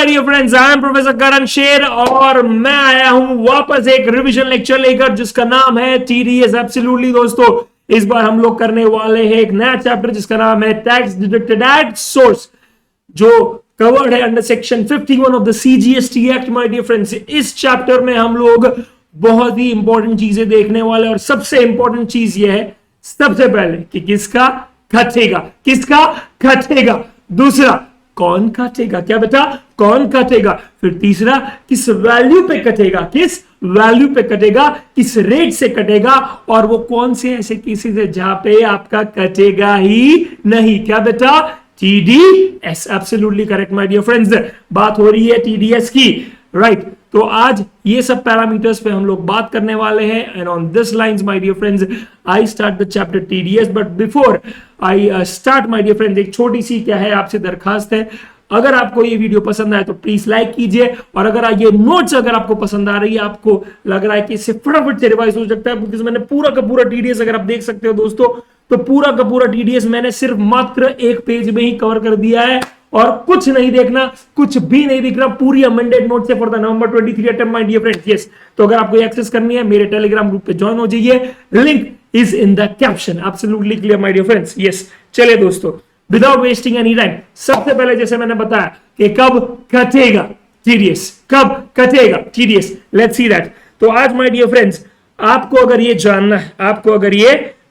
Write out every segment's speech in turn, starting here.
My dear friends, I am professor Karan Sher और मैं आया हूं वापस एक रिवीजन लेक्चर लेकर जिसका नाम है टीडीएस। एब्सोल्युटली दोस्तों, इस बार हम लोग करने वाले हैं एक नया चैप्टर जिसका नाम है टैक्स डिडक्टेड एट सोर्स, जो कवर्ड है under section 51 of the CGST act. My dear friends, इस चैप्टर में हम लोग बहुत ही इंपॉर्टेंट चीजें देखने वाले और सबसे इंपॉर्टेंट चीज यह है सबसे पहले कि किसका कटेगा, दूसरा कौन काटेगा, क्या बेटा कौन काटेगा, फिर तीसरा किस वैल्यू पे कटेगा, किस रेट से कटेगा, और वो कौन से ऐसे केसेस है जहां पे आपका कटेगा ही नहीं, क्या बेटा TDS. Absolutely correct my dear friends, बात हो रही है टीडीएस की, राइट। तो आज ये सब पैरामीटर्स पे हम लोग बात करने वाले हैं। And on this lines my dear friends, I start the chapter TDS. But before I start my dear friends, एक छोटी सी क्या है आपसे दरखास्त है, अगर आपको ये वीडियो पसंद आए तो प्लीज लाइक कीजिए, और अगर ये नोट्स अगर आपको पसंद आ रही है, आपको लग रहा है कि इससे फटाफट से रिवाइज हो सकता है, क्योंकि मैंने पूरा का पूरा टीडीएस अगर आप देख सकते हो दोस्तों, तो पूरा का पूरा टीडीएस मैंने सिर्फ मात्र एक पेज में ही कवर कर दिया है, और कुछ नहीं देखना, कुछ भी नहीं दिख रहा, पूरी अमेंडेड नोट से for the November 23 attempt my dear friends. Yes, तो अगर आपको एक्सेस करनी है मेरे टेलीग्राम ग्रुप पे ज्वाइन हो जाइए, link is in the caption. Absolutely clear my dear friends. Yes, चलिए दोस्तों, विदाउट वेस्टिंग एनी टाइम, सबसे पहले जैसे मैंने बताया कि कब कटेगा टीडीएस, लेट्स सी दैट। तो आज माय डियर फ्रेंड्स, आपको अगर ये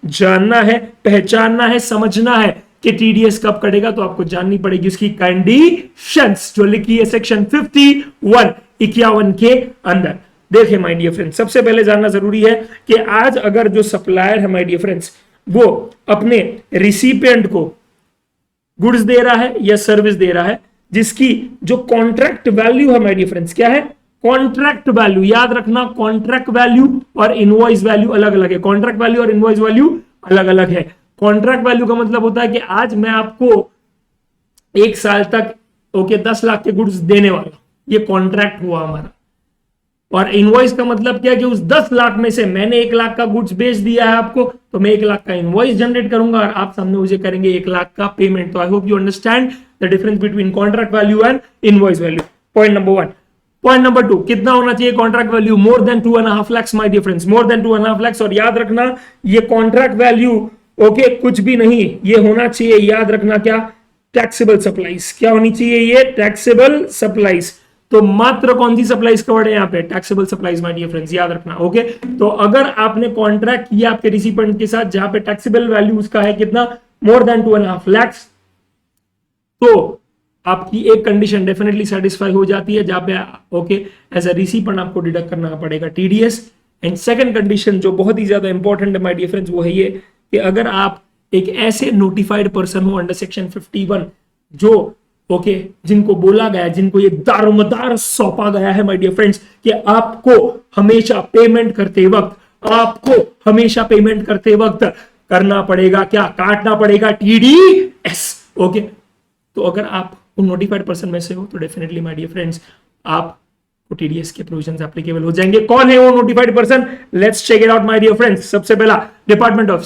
जानना है, पहचानना है, समझना है कि टीडीएस कब कटेगा, तो आपको जाननी पड़ेगी उसकी कंडीशंस जो लिखी है सेक्शन 51 के अंदर। देखिए माय डियर फ्रेंड्स, सबसे पहले जानना जरूरी है कि आज अगर जो सप्लायर है माय डियर फ्रेंड्स, वो अपने रिसिपिएंट को गुड्स दे रहा है या सर्विस दे रहा है, जिसकी जो कॉन्ट्रैक्ट वैल्यू है माय डियर फ्रेंड्स, क्या है कॉन्ट्रैक्ट वैल्यू, याद रखना कॉन्ट्रैक्ट वैल्यू और इनवॉइस वैल्यू अलग अलग है, कॉन्ट्रैक्ट वैल्यू और इनवॉइस वैल्यू अलग अलग है। कॉन्ट्रैक्ट वैल्यू का मतलब होता है कि आज मैं आपको 1 साल तक 10 लाख के गुड्स देने वाला, ये कॉन्ट्रैक्ट हुआ हमारा। और इनवॉइस का मतलब क्या है कि उस 10 लाख में से मैंने 1 लाख का गुड्स बेच दिया है आपको, तो मैं 1 लाख का इनवॉइस जनरेट करूंगा और आप सामने मुझे करेंगे 1 लाख का पेमेंट। तो I hope you understand the difference between contract value and invoice value. Point number 1। Point number 2, कितना होना चाहिए contract value? More than 2.5 lakh my dear friends, more than 2.5 lakh. और याद रखना ये कॉन्ट्रैक्ट वैल्यू कुछ भी नहीं, ये होना चाहिए, याद रखना क्या, टैक्सेबल सप्लाईज। क्या होनी चाहिए? ये टैक्सेबल सप्लाईज। तो मात्र कौन सी सप्लाईज कवर्ड है यहाँ पे? Taxable supplies my dear friends, याद रखना। ओके, तो अगर आपने कॉन्ट्रैक्ट किया आपके रिसिपिएंट के साथ जहां पे टैक्सेबल वैल्यू उसका है कितना, मोर देन 2.5 लाख, तो आपकी एक कंडीशन डेफिनेटली सेटिस्फाई हो जाती है, जहां पे एज अ रिसिपिएंट आपको डिडक्ट करना पड़ेगा टीडीएस। एंड सेकंड कंडीशन जो बहुत ही ज्यादा इंपॉर्टेंट है माय डियर फ्रेंड्स, वो है ये कि अगर आप एक ऐसे नोटिफाइड पर्सन हो अंडर सेक्शन 51 जो जिनको बोला गया, जिनको ये दारोमदार सौंपा गया है माय डियर फ्रेंड्स कि आपको हमेशा पेमेंट करते वक्त करना पड़ेगा क्या, काटना पड़ेगा टीडीएस। ओके, तो अगर आप उन नोटिफाइड पर्सन में से हो तो डेफिनेटली माय डियर फ्रेंड्स आप टीडीएस के प्रोविजंस एप्लीकेबल हो जाएंगे। कौन है वो notified person? Let's check it out my dear friends. सबसे पहला डिपार्टमेंट ऑफ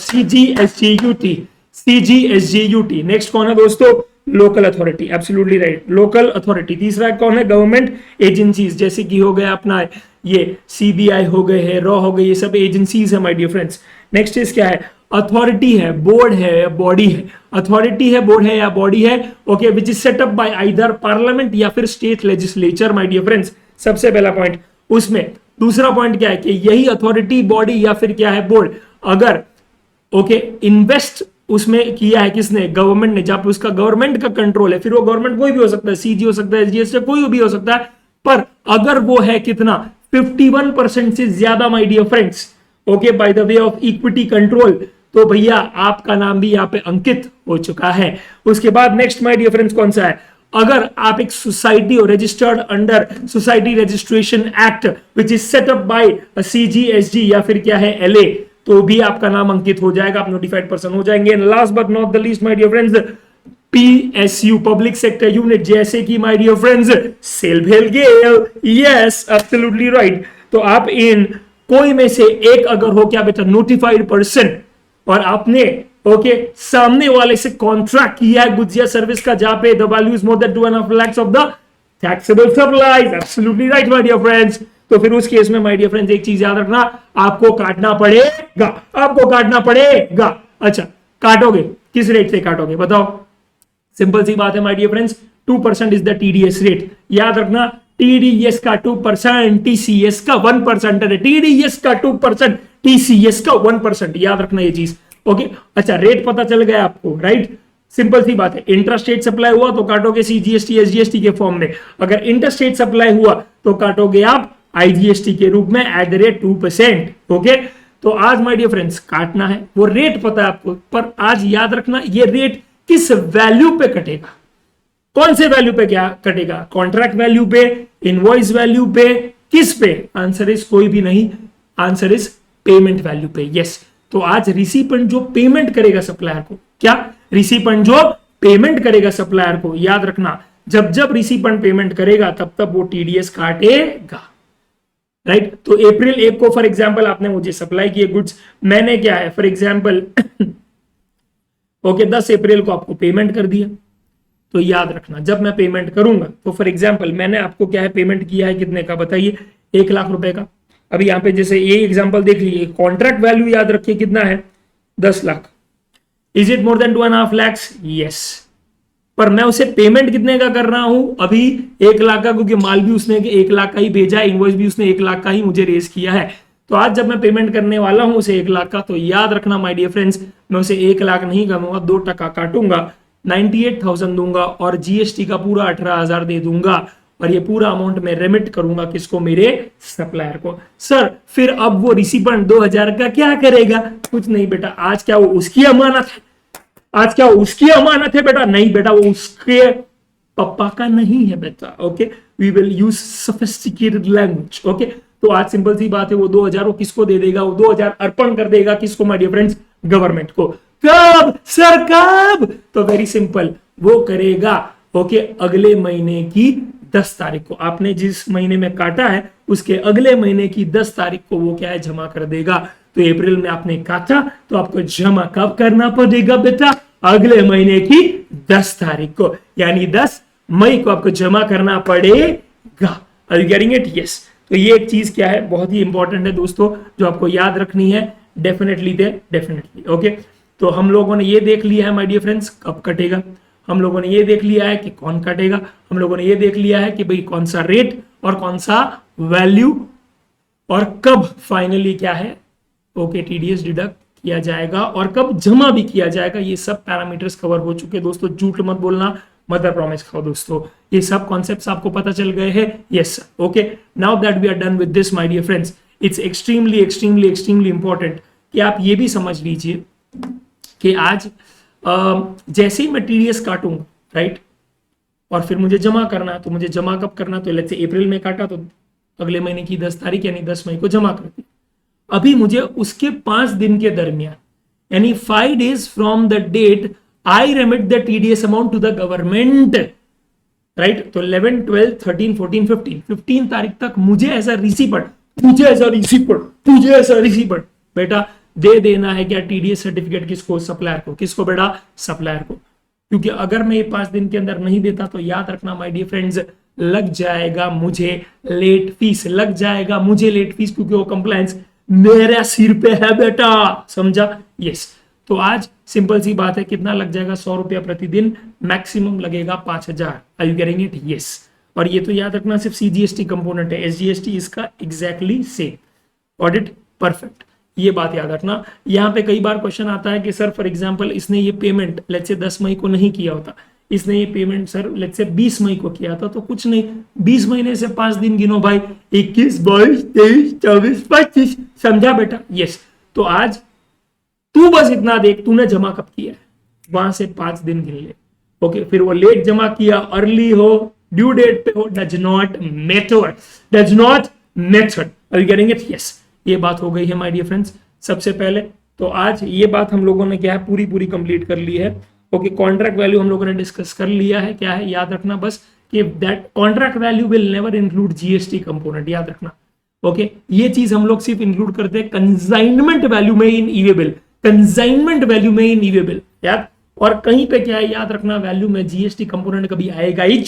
सीजीएसजीयूटी। नेक्स्ट कौन है दोस्तों? Local authority. Absolutely right, local authority. तीसरा कौन है? गवर्नमेंट एजेंसीज, जैसे कि हो गया अपना ये सीबीआई हो गए है, रॉ हो गए, ये सब एजेंसीज है my dear friends. Next is क्या है? अथॉरिटी है, बोर्ड है, बॉडी है। अथॉरिटी है, बोर्ड है या बॉडी है, okay, which is set up by either parliament या फिर state legislature my dear friends. सबसे पहला पॉइंट उसमें। दूसरा पॉइंट क्या है कि यही अथॉरिटी, बॉडी या फिर क्या है बोर्ड, अगर इन्वेस्ट उसमें किया है किसने? गवर्नमेंट ने, जहां पे उसका गवर्नमेंट का कंट्रोल है, फिर वो गवर्नमेंट कोई भी हो सकता है, सीजी हो सकता है, एसजीएस कोई भी हो सकता है, पर अगर वो है कितना 51% से ज्यादा my dear friends, by the way of equity control, तो भैया आपका नाम भी यहाँ पे अंकित हो चुका है। उसके बाद नेक्स्ट माय डियर फ्रेंड्स कौन सा है? अगर आप एक सोसाइटी हो registered under society registration act which is set up by C G S G या फिर क्या है एलए, तो भी आपका नाम अंकित हो जाएगा, आप नोटिफाइड पर्सन हो जाएंगे। Last but not the least my dear friends, PSU, public sector unit, जैसे कि माय डियर फ्रेंड्स सेल भेल गेल। Yes, absolutely right. तो आप इन कोई में से एक अगर हो क्या बेटा नोटिफाइड पर्सन, और आपने सामने वाले से कॉन्ट्रैक्ट किया है गुड्स या सर्विस का, जहां पे the value is more than 2.5 lakh of the taxable supplies, absolutely right my dear friends. तो फिर उस केस में माय डियर फ्रेंड्स एक चीज याद रखना, आपको काटना पड़ेगा, आपको काटना पड़ेगा। अच्छा, काटोगे किस रेट से काटोगे बताओ? सिंपल सी बात है my dear friends, 2% is the TDS rate. याद रखना, टीडीएस का 2%, टीसीएस का 1% है। टीडीएस का 2%, टीसीएस का 1%, याद रखना ये चीज। ओके, अच्छा, रेट पता चल गया आपको, राइट? सिंपल सी बात है, इंटरस्टेट सप्लाई हुआ तो काटोगे सीजीएसटी एसजीएसटी के फॉर्म में। अगर इंटरस्टेट सप्लाई हुआ तो काटोगे आप आईजीएसटी के रूप में एट द रेट 2%। ओके, तो आज माय डियर फ्रेंड्स काटना है, वो रेट पता है आपको, पर आज याद रखना ये रेट किस वैल्यू पे कटेगा, कौन से वैल्यू पे क्या कटेगा? कॉन्ट्रैक्ट वैल्यू पे, इनवॉइस वैल्यू पे, किस पे? आंसर इज कोई भी नहीं, आंसर इज पेमेंट वैल्यू पे। यस, तो आज रिसिपेंट जो पेमेंट करेगा सप्लायर को, क्या रिसिपेंट जो पेमेंट करेगा सप्लायर को, याद रखना जब जब रिसिपेंट पेमेंट करेगा तब तब वो टीडीएस काटेगा, राइट? तो अप्रैल 1 को फॉर एग्जांपल आपने मुझे सप्लाई किए गुड्स, मैंने क्या है फॉर एग्जांपल ओके 10 अप्रैल को आपको पेमेंट कर दिया, तो याद रखना जब मैं पेमेंट करूंगा तो फॉर एग्जांपल मैंने आपको क्या है पेमेंट किया है कितने का बताइए? 1 लाख रुपए का। अभी यहाँ पे जैसे ये एग्जांपल देख लीजिए, कॉन्ट्रैक्ट वैल्यू याद रखिए कितना है? 10 lakh. Is it more than 2.5 lakhs? Yes, पर मैं उसे पेमेंट कितने का कर रहा हूं अभी? 1 लाख का, क्योंकि माल भी उसने 1 लाख का ही भेजा है, इनवॉइस भी उसने 1 लाख का ही मुझे रेज किया है। तो आज जब मैं पेमेंट करने वाला हूं उसे 1 लाख का, तो याद रखना माय डियर फ्रेंड्स, मैं उसे 1 लाख नहीं करूंगा, 2% काटूंगा, 98,000 दूंगा और जीएसटी का पूरा 18,000 दे दूंगा, और ये पूरा अमाउंट मैं रेमिट करूंगा किसको? मेरे सप्लायर को। सर फिर अब वो रिसिपेंट 2,000 का क्या करेगा? कुछ नहीं बेटा, आज क्या वो उसकी अमानत है? आज क्या उसकी अमानत है बेटा? नहीं बेटा, वो उसके पापा का नहीं है बेटा। Okay, we will use sophisticated language. Okay, तो आज सिंपल सी बात है, वो 2,000 वो किसको दे देगा? वो 2,000 अर्पण कर देगा किसको माय डियर फ्रेंड्स? गवर्नमेंट को। कब सर, कब? तो वेरी सिंपल, वो करेगा ओके अगले महीने की 10 तारीख को। आपने जिस महीने में काटा है उसके अगले महीने की 10 तारीख को वो क्या है जमा कर देगा। तो अप्रैल में आपने काटा तो आपको जमा कब करना पड़ेगा बेटा? अगले महीने की 10 तारीख को, यानी 10 मई को आपको जमा करना पड़ेगा। Are you getting it? Yes. तो ये एक चीज क्या है बहुत ही इंपॉर्टेंट है दोस्तों, जो आपको याद रखनी है। Definitely okay. तो हम लोगों ने ये देख लिया है माय डियर फ्रेंड्स कब कटेगा, हम लोगों ने ये देख लिया है कि कौन कटेगा, हम लोगों ने ये देख लिया है कि भाई कौन सा रेट और कौन सा वैल्यू और कब फाइनली क्या है ओके टीडीएस डिडक्ट किया जाएगा और कब जमा भी किया जाएगा। ये सब पैरामीटर्स कवर हो चुके हैं दोस्तों, झूठ मत बोलना, मदर प्रॉमिस खाओ दोस्तों, ये सब कॉन्सेप्ट्स आपको पता चल गए हैं। Yes okay, now that we are done with this my dear friends, it's extremely important कि आप ये भी समझ लीजिए कि आज जैसे ही मैं टीडीएस काटूंगा राइट, और फिर मुझे जमा करना है, तो मुझे जमा कब करना? तो लेट्स से अप्रैल में काटा तो अगले महीने की 10 तारीख यानी 10 मई को जमा कर दी। अभी मुझे उसके 5 दिन के दरमियान यानी 5 days from the date I remit the TDS amount to the government right. तो 11, 12, 13, 14, 15 तारीख तक मुझे ऐसा रिसीपर्ट बेटा दे देना है क्या टीडीएस सर्टिफिकेट किसको? सप्लायर को। किसको बेटा? सप्लायर को। क्योंकि अगर मैं ये 5 दिन के अंदर नहीं देता तो याद रखना माय डियर फ्रेंड्स लग जाएगा मुझे लेट फीस, क्योंकि वो कंप्लायंस मेरे सिर पे है बेटा, समझा? यस। तो आज सिंपल सी बात है, कितना लग जाएगा? 100 रुपया प्रतिदिन, मैक्सिमम लगेगा 5,000। Are you getting it? Yes. और ये तो याद रखना सिर्फ सीजीएसटी कंपोनेंट है, एसजीएसटी इसका एग्जैक्टली सेम। ऑडिट परफेक्ट, ये बात याद रखना। यहाँ पे कई बार क्वेश्चन आता है कि सर फॉर एग्जांपल इसने ये पेमेंट लेट्स से 10 मई को नहीं किया होता, इसने ये पेमेंट सर लेट्स से 20 मई को किया था, तो कुछ नहीं, 20 महीने से 5 दिन गिनो भाई, 21, 22, 23, 24, 25, समझा बेटा? यस। तो आज तू बस इतना देख तूने जमा कब किया है, वहां से 5 दिन गिन ले। ओके, फिर वो लेट जमा किया, अर्ली हो, ड्यू डेट पे हो, does not matter. Are you getting it? Yes. ये बात हो गई है माय डियर फ्रेंड्स सबसे पहले। तो आज ये बात हम लोगों ने क्या है पूरी कंप्लीट कर ली है। ओके, कॉन्ट्रैक्ट वैल्यू हम लोगों ने डिस्कस कर लिया है, क्या है याद रखना बस कि that contract value will never include GST component, याद रखना। ओके, ये चीज हम लोग सिर्फ इंक्लूड करते हैं कंसाइनमेंट वैल्यू में इन ईवेबल, याद। और कहीं पे क्या है याद रखना, वैल्यू में जीएसटी कंपोनेंट कभी आएगा ही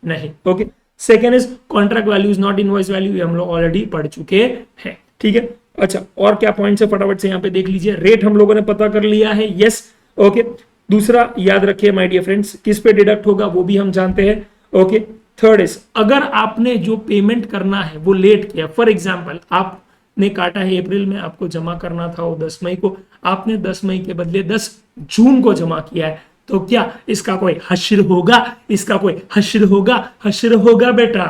नहीं। Okay, second is contract value is not invoice value, ये हम लोग ऑलरेडी पढ़ चुके हैं, ठीक है। अच्छा, और क्या पॉइंट्स है फटाफट से यहाँ पे देख लीजिए। रेट हम लोगों ने पता कर लिया है, यस, ओके। दूसरा याद रखिए माय डियर फ्रेंड्स, किस पे डिडक्ट होगा वो भी हम जानते हैं, ओके। थर्ड इज अगर आपने जो पेमेंट करना है वो लेट किया, फॉर एग्जाम्पल आपने काटा है अप्रैल में, आपको जमा करना था वो 10 मई को, आपने 10 मई के बदले 10 जून को जमा किया है, तो क्या इसका कोई हश्र होगा? इसका कोई हश्र होगा? हश्र होगा बेटा,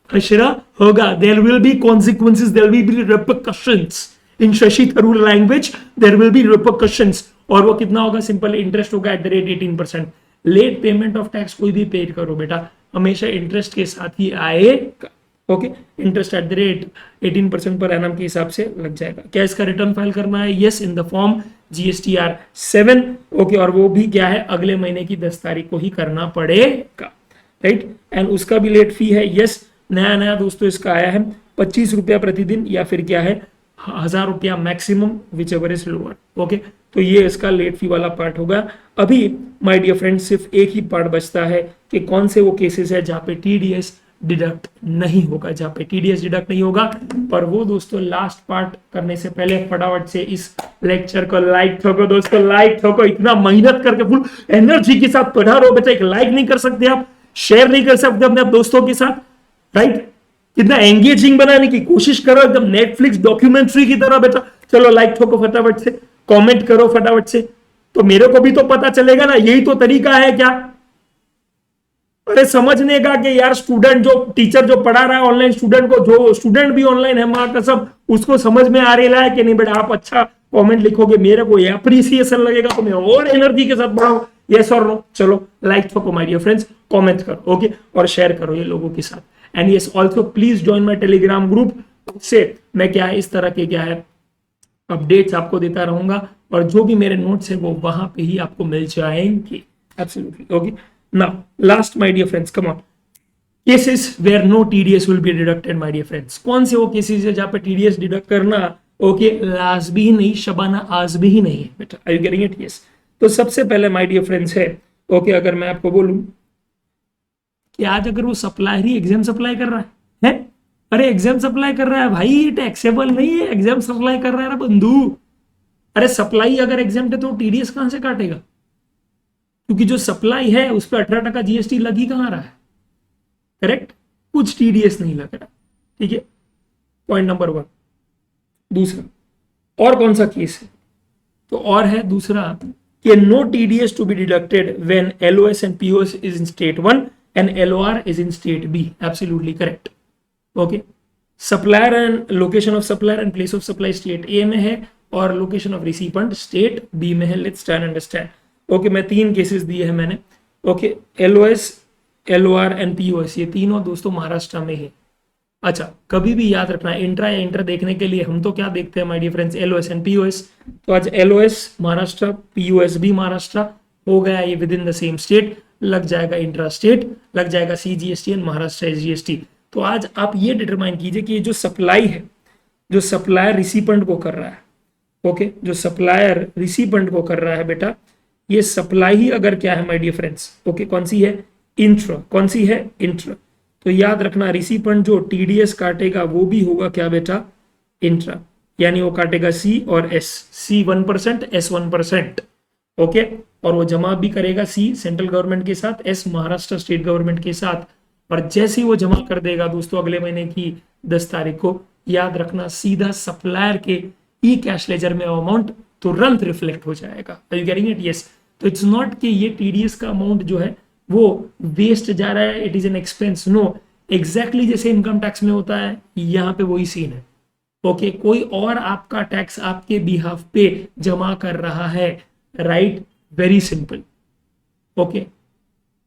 हश्र होगा। There will be consequences, there will be repercussions. In Shashi Tharoor language there will be repercussions. और वो कितना होगा? सिंपल इंटरेस्ट होगा at the rate 18%। Late payment of tax कोई भी पेड करो बेटा, हमेशा इंटरेस्ट के साथ ही आएगा, okay. Interest eight the rate 18% per annum के हिसाब से लग जाएगा। क्या इसका रिटर्न फाइल करना है? Yes, in the form GSTR 7, okay. और वो भी क्या है? अगले महीने की 10 तारीख को ही करना पड़ेगा, राइट। एंड उसका भी लेट फी है, यस। नया नया दोस्तों इसका आया है 25 रुपया प्रतिदिन, या फिर क्या है 1000 रुपया maximum, which ever is lower, okay. तो ये इसका लेट फी वाला पार्ट होगा। अभी माय डियर फ्रेंड्स सिर्फ एक ही पार्ट बचता है कि कौन से वो केसेस है जहां पे TDS डिडक्ट नहीं होगा, जहां पे TDS डिडक्ट नहीं होगा। पर वो दोस्तों लास्ट पार्ट करने से पहले फटाफट से इस लेक्चर को लाइक ठोको दोस्तों, लाइक ठोको। इतना मेहनत करके फुल एनर्जी के साथ पढ़ा रहे हो बेटा, एक लाइक नहीं कर सकते आप? शेयर नहीं कर सकते अपने दोस्तों के साथ, राइट? कितना एंगेजिंग बनाने की कोशिश करो, एकदम नेटफ्लिक्स डॉक्यूमेंट्री की तरह बेटा। चलो लाइक ठोको फटाफट से, कमेंट करो फटाफट से, तो मेरे को भी तो पता चलेगा ना। यही तो तरीका है क्या? अरे समझने का कि यार स्टूडेंट जो टीचर जो पढ़ा रहा है ऑनलाइन, स्टूडेंट को, जो स्टूडेंट भी ऑनलाइन है माँ कसम, उसको समझ में आ रहा है कि नहीं बेटा? आप अच्छा कमेंट लिखोगे, मेरे को अप्रिसिएशन लगेगा, तो मैं और एनर्जी के साथ पढ़ाऊं। यस और नो? चलो लाइक ठोको माय डियर फ्रेंड्स, कमेंट करो, ओके, और शेयर करो ये लोगों के साथ। And yes also please join my Telegram group, से मैं क्या है इस तरह के क्या है अपडेट्स आपको देता रहूंगा, और जो भी मेरे नोट्स है वो वहां पे ही आपको मिल जाएंगे, absolutely, okay. Now last my dear friends, come on, cases where no TDS will be deducted my dear friends. कौन से वो केसेस है जहां पे TDS डिडक्ट करना, ओके, लास्ट भी नहीं, शबाना आज भी ही नहीं है बेटा। Are you getting it? Yes. तो सबसे पहले माय डियर फ्रेंड्स है, ओके, अगर मैं आपको बोलूं कि आज अगर वो सप्लायर ही एग्जाम सप्लाई कर रहा है, अरे एग्जाम सप्लाई कर रहा है भाई, टैक्सेबल नहीं है, एग्जाम सप्लाई कर रहा है ना बंधु। अरे सप्लाई अगर एग्जाम है तो TDS कहां से काटेगा? क्योंकि जो सप्लाई है उस पर 18% GST लग ही कहां रहा है, करेक्ट? कुछ TDS नहीं लग रहा, ठीक है, पॉइंट नंबर 1। दूसरा, और कौन सा केस है? तो और है दूसरा कि no TDS to be deducted when LOS and POS is in state 1 and LOR is in state B, absolutely correct, okay. Supplier and location of supplier and place of supply state A में है, और location of recipient state B में है। Let's try and understand, okay. मैं 3 cases दिए हैं मैंने, okay. LOS, LOR and POS, ये तीनों दोस्तों महाराष्ट्र में है। अच्छा, कभी भी याद रखना, इंट्रा या इंटर देखने के लिए हम तो क्या देखते हैं my dear friends? LOS and POS। तो आज LOS महाराष्ट्र, POS भी महाराष्ट्र हो गया, ये with in the same state, लग जाएगा इंट्रा स्टेट, लग जाएगा CGST एंड महाराष्ट्र SGST। तो आज आप ये डिटरमाइन कीजिए कि जो सप्लाई है, जो सप्लायर रिसिपेंट को कर रहा है, ओके, जो सप्लायर रिसिपेंट को कर रहा है बेटा, ये सप्लाई ही अगर क्या है माय डियर फ्रेंड्स, ओके, कौन सी है? इंट्रा। कौन सी है? इंट्रा। तो याद रखना रिसिपेंट जो TDS काटेगा वो भी होगा क्या बेटा? इंट्रा, यानी वो काटेगा C और S, C 1%, S 1%, ओके। और वो जमा भी करेगा C सेंट्रल गवर्नमेंट के साथ, S महाराष्ट्र स्टेट गवर्नमेंट के साथ। और जैसे ही वो जमा कर देगा दोस्तों अगले महीने की 10 तारीख को, याद रखना सीधा सप्लायर के ई कैश लेजर में अमाउंट तुरंत रिफ्लेक्ट हो जाएगा। Are you getting it? Yes. तो इट्स नॉट कि ये TDS का अमाउंट जो है वो वेस्ट जा रहा है, it is an expense, no. Exactly जैसे इनकम टैक्स में होता है, यहाँ पे वही सीन है, ओके। कोई और आपका टैक्स आपके बिहाफ पे जमा कर रहा है, राइट? Very simple, okay.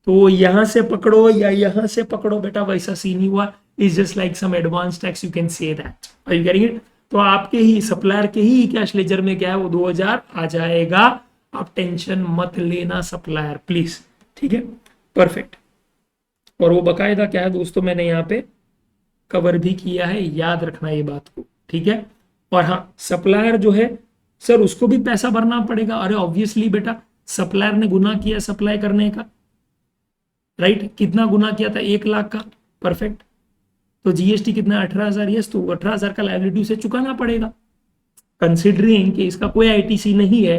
तो यहां से पकड़ो या यहां से पकड़ो बेटा, वैसा सीन ही हुआ। Is just like some advance tax, you can say that. Are you getting it? तो आपके ही सप्लायर के ही कैश लेजर में क्या है वो 2000 आ जाएगा। आप टेंशन मत लेना सप्लायर प्लीज, ठीक है, परफेक्ट। और वो बकायदा क्या है दोस्तों, मैंने यहाँ पे कवर भी किया है, याद रखना ये बात को, ठीक है। और हाँ, सप्लायर जो है सर उसको भी पैसा भरना पड़ेगा। अरे ऑब्वियसली बेटा, सप्लायर ने गुना किया सप्लाई करने का, राइट? कितना गुना किया था? 1 लाख का, परफेक्ट। तो जीएसटी कितना 18,000, यस, तो 18,000 का लायबिलिटी उसे चुकाना पड़ेगा, कंसिडरिंग कि इसका कोई आईटीसी नहीं है।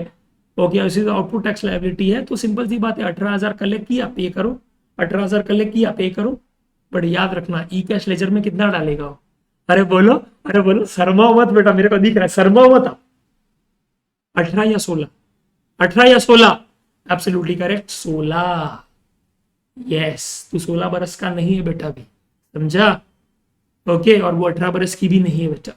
ओके, इसी आउटपुट टैक्स लायबिलिटी है, तो सिंपल सी बात है, 18,000 कलेक्ट किया, पे करो, 18,000 कलेक्ट किया, पे करो। बट याद रखना ई कैश लेजर में कितना डालेगा वो? अरे बोलो, अरे बोलो, शर्माओ मत बेटा, मेरे को दिख रहा है, शर्माओ मत आप। 18 या 16? 18 या 16? Absolutely correct, 16। यस, तू 16 बरस का नहीं है बेटा अभी, समझा? ओके, और वो 18 बरस की भी नहीं है बेटा,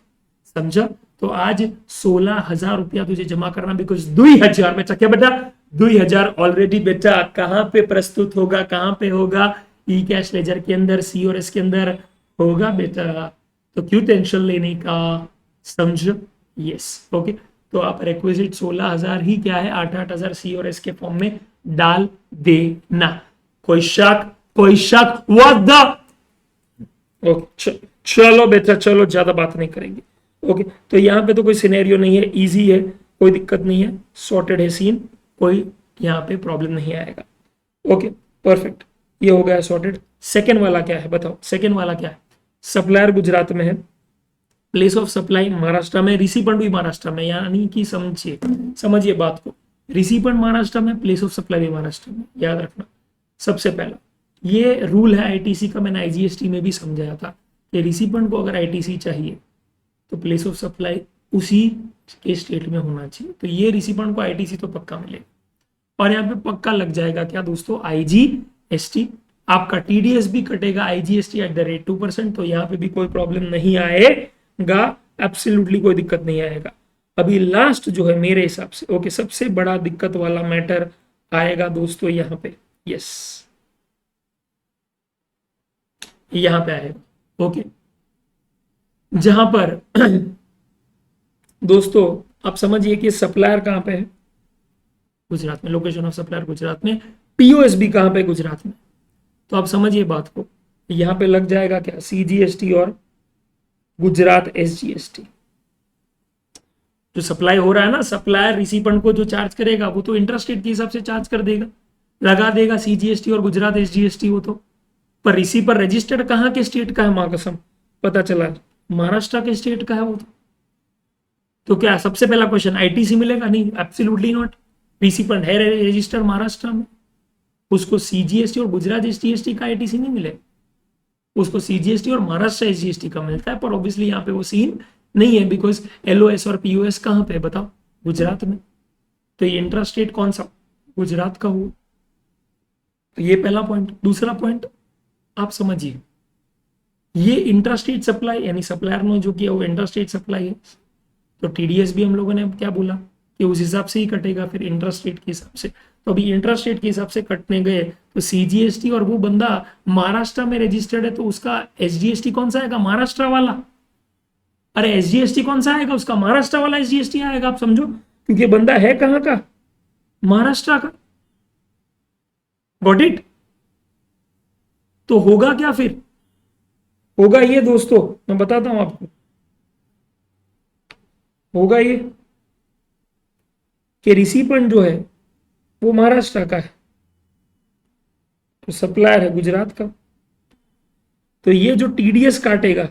समझा? तो आज 16,000 रुपया तुझे जमा करना, बिकॉज 2,000 बेटा, क्या बेटा? 2,000 ऑलरेडी बेटा कहां पे प्रस्तुत होगा, कहां पे होगा? ई कैश लेजर के अंदर, सी और एस के अंदर होगा बेटा, तो क्यों टेंशन लेने का, समझ? Yes, okay. तो आप रिक्विजिट 16,000 ही क्या है, 8,000 सी और एस के फॉर्म में डाल देना। कोई शक, कोई शक? व्हाट द, ओके चलो बेटा, चलो ज्यादा बात नहीं करेंगे। ओके, तो यहाँ पे तो कोई सिनेरियो नहीं है, इजी है, कोई दिक्कत नहीं है, सॉर्टेड है सीन, कोई यहाँ पे प्रॉब्लम नहीं आएगा। ओके, परफेक्ट, ये हो गया सॉर्टेड। सेकेंड वाला क्या है बताओ? सेकेंड वाला क्या है? सप्लायर गुजरात में है, प्लेस ऑफ सप्लाई महाराष्ट्र में, रिसीपेंट भी महाराष्ट्र में, यानी कि समझिए बात को, रिसीपेंट महाराष्ट्र में, प्लेस ऑफ सप्लाई भी महाराष्ट्र में, याद रखना। सबसे पहला ये रूल है आईटीसी का, मैंने आईजीएसटी में भी समझाया था कि रिसीपेंट को अगर आईटीसी चाहिए तो प्लेस ऑफ सप्लाई उसी के स्टेट में होना चाहिए। तो ये रिसीपेंट को आईटीसी तो पक्का मिलेगा, और यहाँ पे पक्का लग जाएगा क्या दोस्तों? आईजीएसटी। आपका टीडीएस भी कटेगा आईजीएसटी एट द रेट 2%, तो यहाँ पे भी कोई प्रॉब्लम नहीं आएगा, एब्सोल्युटली कोई दिक्कत नहीं आएगा। अभी लास्ट जो है मेरे हिसाब से, ओके, सबसे बड़ा दिक्कत वाला मैटर आएगा दोस्तों यहाँ पे, यस, यहाँ पे आएगा। ओके, जहां पर दोस्तों आप समझिए कि सप्लायर कहां पे है? गुजरात में, लोकेशन ऑफ सप्लायर गुजरात में, पीओएस भी कहां पे? गुजरात में। तो आप समझिए बात को, यहां पे लग जाएगा क्या? सीजीएसटी और गुजरात एसजीएसटी। जो सप्लाई हो रहा है ना, सप्लायर रिसीपेंट को जो चार्ज करेगा वो तो इंटरस्टेट के हिसाब से चार्ज कर देगा, लगा देगा सीजीएसटी और गुजरात एसजीएसटी। वो तो पर रिसीपर रजिस्टर्ड कहां के स्टेट का है? मां कसम पता चला महाराष्ट्र के स्टेट का है वो तो क्या सबसे पहला क्वेश्चन आईटीसी मिलेगा? नहीं, एब्सोल्युटली नॉट। रिसीपेंट है रजिस्टर महाराष्ट्र में, उसको सीजीएसटी और गुजरात एसजीएसटी का आईटीसी नहीं मिले, उसको सीजीएसटी और महाराष्ट्र एसजीएसटी का मिलता है। पर ऑब्वियसली यहाँ पे वो सीन नहीं है, बिकॉज एलओएस और पीओएस कहां पे बताओ? गुजरात में। तो ये इंट्रास्टेट कौन सा? गुजरात का हुआ। तो ये पहला पॉइंट। दूसरा पॉइंट आप समझिए, ये इंट्रास्टेट सप्लाई, यानी सप्लायर ने जो किया वो इंट्रास्टेट सप्लाई है, तो टीडीएस भी हम लोगों ने क्या बोला कि उस हिसाब से ही कटेगा, फिर इंट्रास्टेट के हिसाब से। तो अभी इंट्रास्टेट के हिसाब से कटने गए तो सीजीएसटी, और वो बंदा महाराष्ट्र में रजिस्टर्ड है, तो उसका एसजीएसटी कौन सा आएगा? महाराष्ट्र वाला। अरे एसजीएसटी कौन सा आएगा? उसका महाराष्ट्र वाला एसजीएसटी आएगा, आप समझो, क्योंकि बंदा है कहां का? महाराष्ट्र का। Got it? तो होगा क्या फिर? होगा ये दोस्तों, मैं बताता हूं आपको, होगा ये कि रिसीपेंट जो है वो महाराष्ट्र का है, तो सप्लायर है गुजरात का। तो ये जो टीडीएस काटेगा,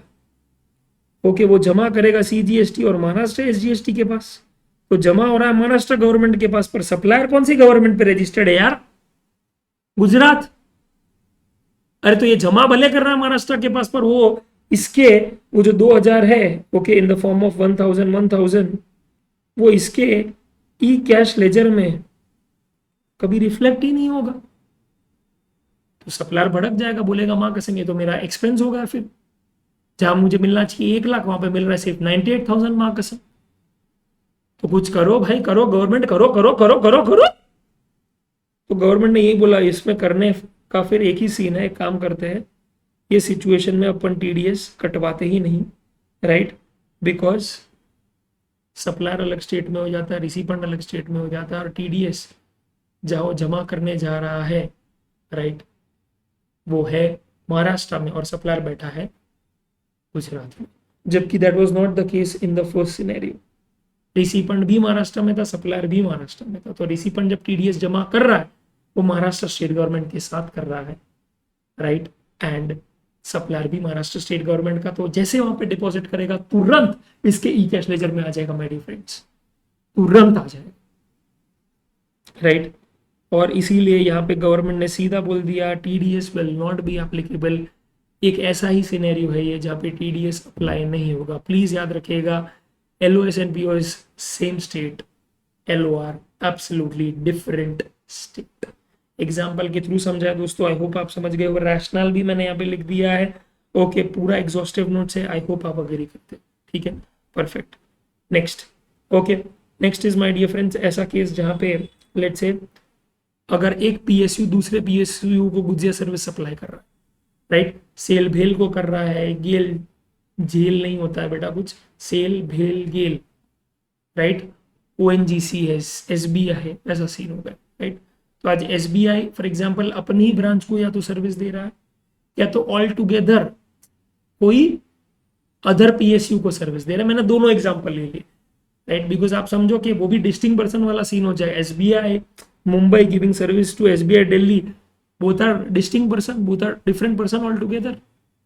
ओके, वो जमा करेगा सीजीएसटी और महाराष्ट्र एसजीएसटी के पास। तो जमा हो रहा है महाराष्ट्र गवर्नमेंट के पास, पर सप्लायर कौन सी गवर्नमेंट पे रजिस्टर्ड है यार? गुजरात। अरे तो ये जमा भले कर रहा है महाराष्ट्र के पास, पर वो इसके वो जो 2,000 है, okay, in the form of 1,000 वो इसके ई कैश लेजर में कभी रिफ्लेक्ट ही नहीं होगा। तो सप्लायर भड़क जाएगा, बोलेगा मां कसम ये तो मेरा एक्सपेंस होगा, फिर जहां मुझे मिलना चाहिए 1 लाख वहां पे मिल रहा है सिर्फ 98,000, मां कसम। तो कुछ करो भाई, करो गवर्नमेंट, करो करो करो करो करो। तो गवर्नमेंट ने यही बोला, इसमें करने का फिर एक ही सीन है, एक काम करते हैं, ये सिचुएशन में अपन टीडीएस कटवाते ही नहीं, राइट? बिकॉज सप्लायर अलग स्टेट में हो जाता है, रिसीपेंट अलग स्टेट में हो जाता है, और टीडीएस जहां जमा करने जा रहा है, राइट, वो है महाराष्ट्र में, और सप्लायर बैठा है गुजरात में। जबकि that was not the case in the first scenario. Recipient भी महाराष्ट्र में था, सप्लायर भी महाराष्ट्र में था। तो रिसीपेंट जब टीडीएस जमा कर रहा है वो महाराष्ट्र स्टेट गवर्नमेंट के साथ कर रहा है, राइट? एंड सप्लायर भी महाराष्ट्र स्टेट गवर्नमेंट का, तो जैसे वहां पे डिपॉजिट करेगा तुरंत इसके ई कैश लेजर में आ जाएगा माय डियर फ्रेंड्स, तुरंत आ जाएगा, राइट। और इसीलिए यहाँ पे गवर्नमेंट ने सीधा बोल दिया TDS will not be applicable. एक ऐसा ही सिनेरियो है ये जहाँ पे टीडीएस अप्लाई नहीं होगा। प्लीज याद रखिएगा, LOS and POS same state, LOR absolutely different state. Example के थ्रू समझाया दोस्तों, आई होप आप समझ गए। और रैशनल भी मैंने यहाँ पे लिख दिया है, ओके पूरा एग्जॉस्टिव नोट्स है, आई होप आप अग्री करते हैं, ठीक है, perfect. Next, okay next is my dear friends ऐसा केस जहाँ पे लेट्स से अगर एक पीएसयू दूसरे पीएसयू को गुजिया सर्विस सप्लाई कर रहा है, राइट, सेल भेल को कर रहा है, गेल जेल नहीं होता है बेटा कुछ, सेल भेल गेल, राइट, ओएनजीसी है, एसबीआई है, ऐसा सीन होगा, राइट। तो आज एसबीआई फॉर एग्जांपल अपनी ही ब्रांच को या तो सर्विस दे रहा है या तो ऑल टुगेदर कोई अदर पीएसयू को सर्विस दे रहा है। मैंने दोनों एग्जांपल ले लिए, राइट, बिकॉज आप समझो कि वो भी डिस्टिंक्ट पर्सन वाला सीन हो जाए। SBI Mumbai giving service to SBI Delhi, both are distinct person, both are different person all together,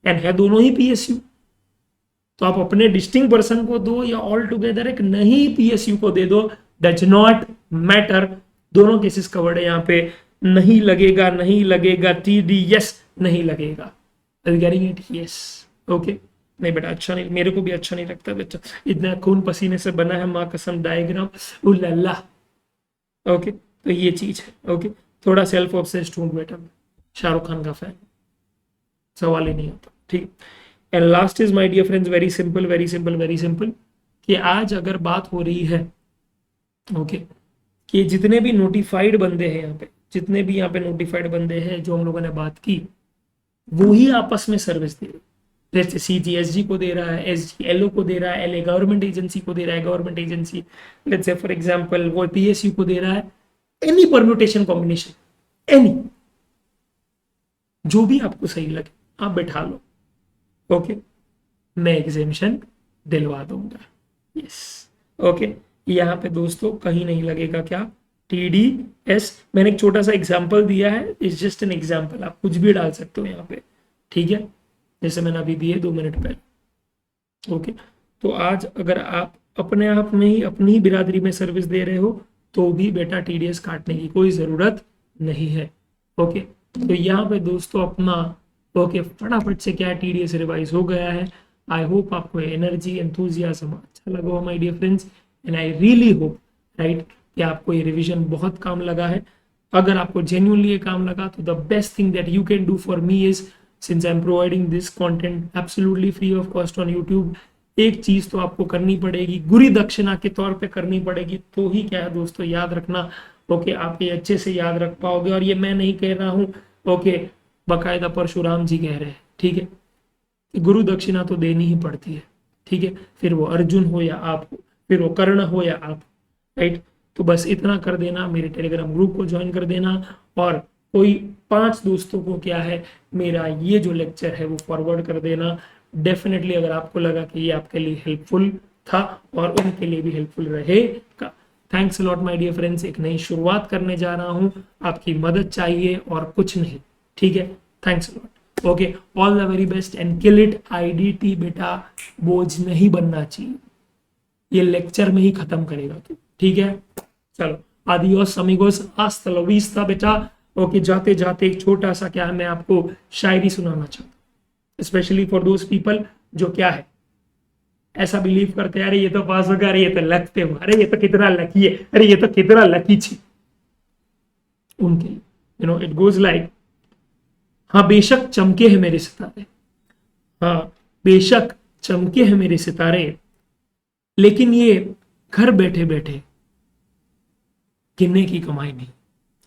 and है दोनों ही पीएसयू। तो आप अपने डिस्टिंक्ट पर्सन को दो या ऑल टुगेदर एक नई पीएसयू को दे दो, डज नॉट मैटर, दोनों केसेस कवर्ड है यहाँ पे। नहीं लगेगा, नहीं लगेगा, टीडीएस नहीं लगेगा, यस, ओके। नहीं बेटा अच्छा नहीं, मेरे को भी अच्छा नहीं लगता बच्चा, इतना खून पसीने से बना है माँ कसम डायग्राम, उल्ला, ओके। तो ये चीज है, ओके। थोड़ा सेल्फ ऑब्सेस्ड हूँ बेटा, शाहरुख खान का फैन, सवाल ही नहीं आता, ठीक। And last is my dear friends very simple, very simple, very simple, कि आज अगर बात हो रही है, ओके, कि जितने भी नोटिफाइड बंदे हैं यहाँ पे, जितने भी यहाँ पे नोटिफाइड बंदे हैं जो हम लोगों ने बात की, वो ही आपस में सर्विस दे रहे, जैसे सीजीएसजी को दे रहा है, एसजीएलओ को दे रहा है, एलए गवर्नमेंट एजेंसी को दे रहा है, government agency let's say for example वो पीएसयू को दे रहा है, एनी परम्यूटेशन कॉम्बिनेशन, एनी, जो भी आपको सही लगे आप बैठा लो, ओके, मैं एग्जेम्पशन दिलवा दूंगा, यस, ओके। यहाँ पे दोस्तों कहीं नहीं लगेगा क्या, टीडीएस। मैंने एक छोटा सा एग्जांपल दिया है, इज जस्ट एन एग्जांपल, आप कुछ भी डाल सकते हो यहाँ पे, ठीक है, जैसे मैंने अभी दिए 2 मिनट पहले, ओके। तो आज अगर आप अपने आप में ही अपनी ही बिरादरी में सर्विस दे रहे हो तो भी बेटा टीडीएस काटने की कोई जरूरत नहीं है, ओके। तो यहाँ पे दोस्तों अपना, ओके, फटाफट से क्या टीडीएस रिवाइज हो गया है। आई होप आपको एनर्जी एंथुजियाज्म अच्छा लगा हो my dear friends, and I really hope, right, कि आपको ये रिवीजन बहुत काम लगा है। अगर आपको जेन्युइनली ये काम लगा तो the best thing that you can do for me is, since I am providing this content absolutely free of cost on YouTube, एक चीज तो आपको करनी पड़ेगी, गुरु दक्षिणा के तौर पे करनी पड़ेगी, तो ही क्या है दोस्तों, याद रखना, ओके, आप ये अच्छे से याद रख पाओगे। और ये मैं नहीं कह रहा हूँ, ओके, बकायदा परशुराम जी कह रहे हैं, ठीक है, गुरु दक्षिणा तो देनी ही पड़ती है, ठीक है, फिर वो अर्जुन हो या आप हो, फिर वो कर्ण हो या आप, राइट। तो बस इतना कर देना, मेरे टेलीग्राम ग्रुप को ज्वाइन कर देना, और कोई 5 दोस्तों को क्या है मेरा ये जो लेक्चर है वो फॉरवर्ड कर देना। डेफिनेटली अगर आपको लगा कि ये आपके लिए हेल्पफुल था और उनके लिए भी हेल्पफुल रहेगा। Thanks lot my dear friends, एक नई शुरुआत करने जा रहा हूँ, आपकी मदद चाहिए और कुछ नहीं, ठीक है। Thanks lot, okay, all the very best and kill it. IDT बेटा बोझ नहीं बनना चाहिए, ये लेक्चर में ही खत्म करेगा तू, ठीक है। चलो, आदियोस अमिगोस, हasta la vista बेटा, ओके। जाते जाते एक छोटा सा क्या है, मैं आपको शायरी सुनाना चाहता हूँ, स्पेशली फॉर दोज पीपल जो क्या है ऐसा बिलीव करते हैं, अरे ये तो पास हो गया, अरे ये तो लगते हो, अरे ये तो कितना लकी है, अरे ये तो कितना लकी छी, उनके लिए you know it goes like, हाँ बेशक चमके हैं मेरे सितारे, हाँ बेशक चमके हैं मेरे सितारे, लेकिन ये घर बैठे बैठे गिनने की कमाई नहीं,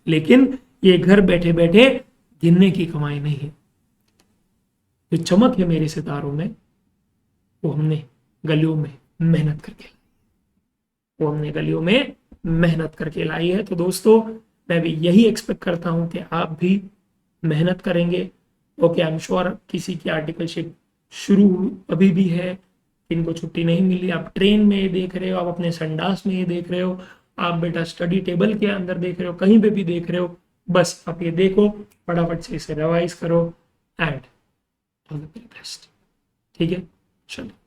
लेकिन ये घर बैठे बैठे गिनने की कमाई नहीं है। जो चमक है मेरे सितारों में वो हमने गलियों में मेहनत करके लाई, वो हमने गलियों में मेहनत करके लाई है। तो दोस्तों मैं भी यही एक्सपेक्ट करता हूं कि आप भी मेहनत करेंगे, ओके। आई एम श्योर किसी की आर्टिकलशिप शुरू अभी भी है, इनको छुट्टी नहीं मिली, आप ट्रेन में ये देख रहे हो, आप अपने संडास में ये देख रहे हो, आप बेटा स्टडी टेबल के अंदर देख रहे हो, कहीं पे भी देख रहे हो, बस आप ये देखो, फटाफट से इसे रिवाइज करो and all the very best. ठीक है, चलो।